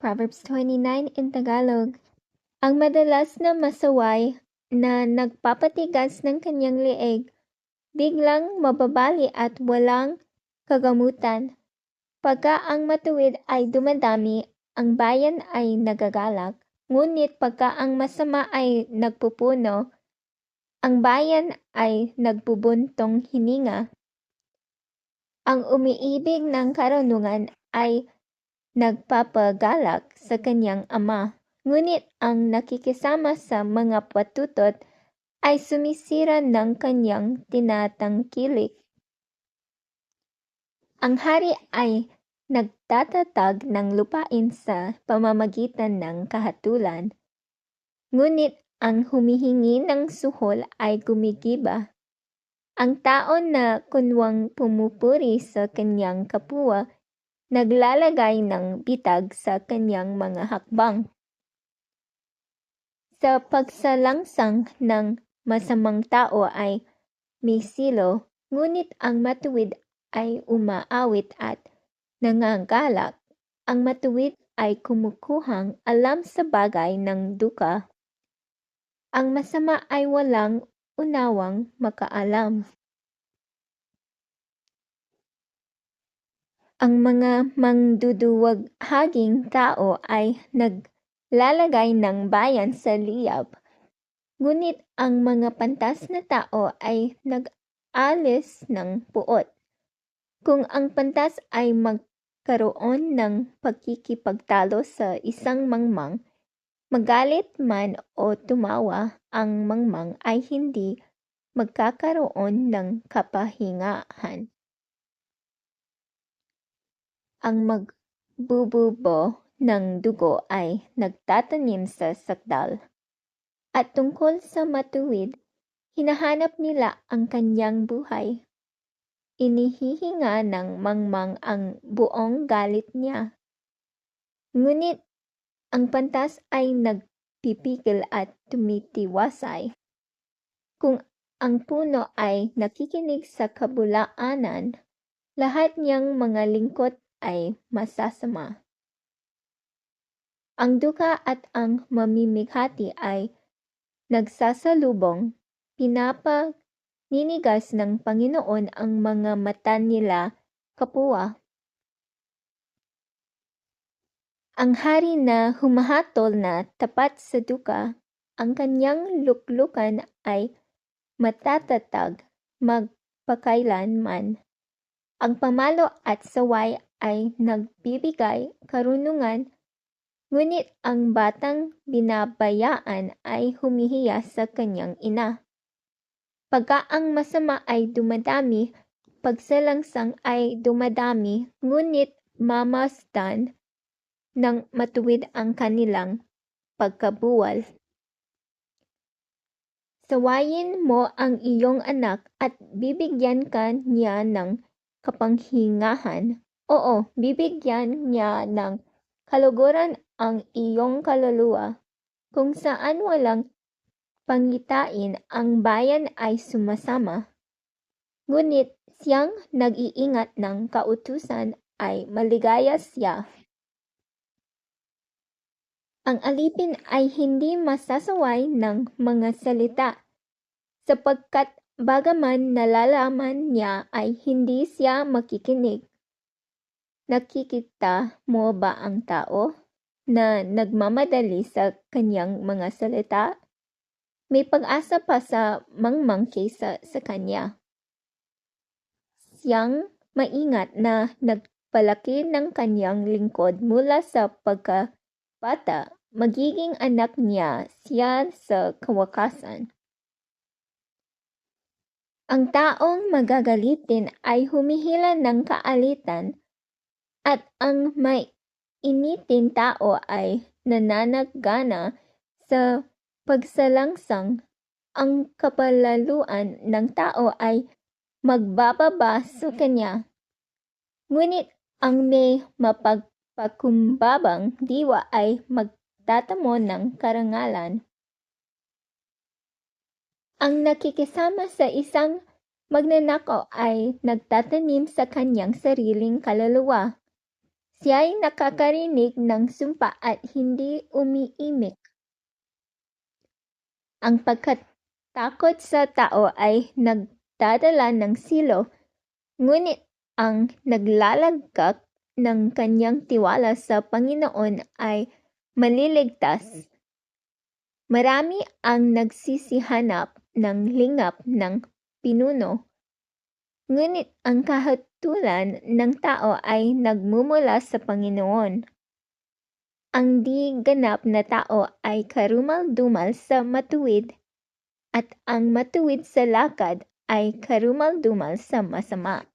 Proverbs 29 in Tagalog. Ang madalas na masaway na nagpapatigas ng kanyang leeg, biglang mababali at walang kagamutan. Pagka ang matuwid ay dumadami, ang bayan ay nagagalak. Ngunit pagka ang masama ay nagpupuno, ang bayan ay nagbubuntong hininga. Ang umiibig ng karunungan ay nagpapagalak sa kanyang ama, ngunit ang nakikisama sa mga patutot ay sumisira ng kanyang tinatangkilik. Ang hari ay nagtatatag ng lupain sa pamamagitan ng kahatulan, ngunit ang humihingi ng suhol ay gumigiba. Ang tao na kunwang pumupuri sa kanyang kapwa naglalagay ng bitag sa kanyang mga hakbang. Sa pagsalangsang ng masamang tao ay may silo, ngunit ang matuwid ay umaawit at nangangalak. Ang matuwid ay kumukuhang alam sa bagay ng duka. Ang masama ay walang unawang makaalam. Ang mga mangduduwaghaging tao ay naglalagay ng bayan sa liyab, ngunit ang mga pantas na tao ay nag-alis ng puot. Kung ang pantas ay magkaroon ng pagkikipagtalo sa isang mangmang, magalit man o tumawa, ang mangmang ay hindi magkakaroon ng kapahingahan. Ang magbububo ng dugo ay nagtatanim sa sakdal. At tungkol sa matuwid, hinahanap nila ang kanyang buhay. Inihihinga ng mangmang ang buong galit niya. Ngunit ang pantas ay nagpipigil at tumitiwasay. Kung ang puno ay nakikinig sa kabulaanan, lahat niyang mga lingkod ay masasama. Ang duka at ang mamimighati ay nagsasalubong, pinapanigas ng Panginoon ang mga mata nila kapwa. Ang hari na humahatol na tapat sa duka, ang kanyang luklukan ay matatatag magpakailanman. Ang pamalo at saway ay nagbibigay karunungan, ngunit ang batang binabayaan ay humihiya sa kanyang ina. Pagka ang masama ay dumadami, pagsalangsang ay dumadami, ngunit mamasdan ng matuwid ang kanilang pagkabuwal. Sawayin mo ang iyong anak at bibigyan ka niya ng kapanghingahan. Oo, bibigyan niya ng kaluguran ang iyong kaluluwa. Kung saan walang pangitain, ang bayan ay sumasama. Ngunit siyang nag-iingat ng kautusan ay maligaya siya. Ang alipin ay hindi masasaway ng mga salita, sapagkat bagaman nalalaman niya ay hindi siya makikinig. Nakikita mo ba ang tao na nagmamadali sa kanyang mga salita? May pag-asa pa sa mangmang kaysa sa kanya. Siyang maingat na nagpalaki ng kanyang lingkod mula sa pagkabata, magiging anak niya siya sa kawakasan. Ang taong magagalitin ay humihila ng kaalitan, at ang may initin tao ay nananagana sa pagsalangsang. Ang kapalaluan ng tao ay magbababa sa kanya, ngunit ang may mapagpakumbabang diwa ay magtatamo ng karangalan. Ang nakikisama sa isang magnanakaw ay nagtatanim sa kanyang sariling kaluluwa. Siya'y nakakarinig ng sumpa at hindi umiimik. Ang pagkatakot sa tao ay nagdadala ng silo, ngunit ang naglalagak ng kanyang tiwala sa Panginoon ay maliligtas. Marami ang nagsisihanap ng lingap ng pinuno, ngunit ang kahatulan ng tao ay nagmumula sa Panginoon. Ang di ganap na tao ay karumal-dumal sa matuwid, at ang matuwid sa lakad ay karumal-dumal sa masama.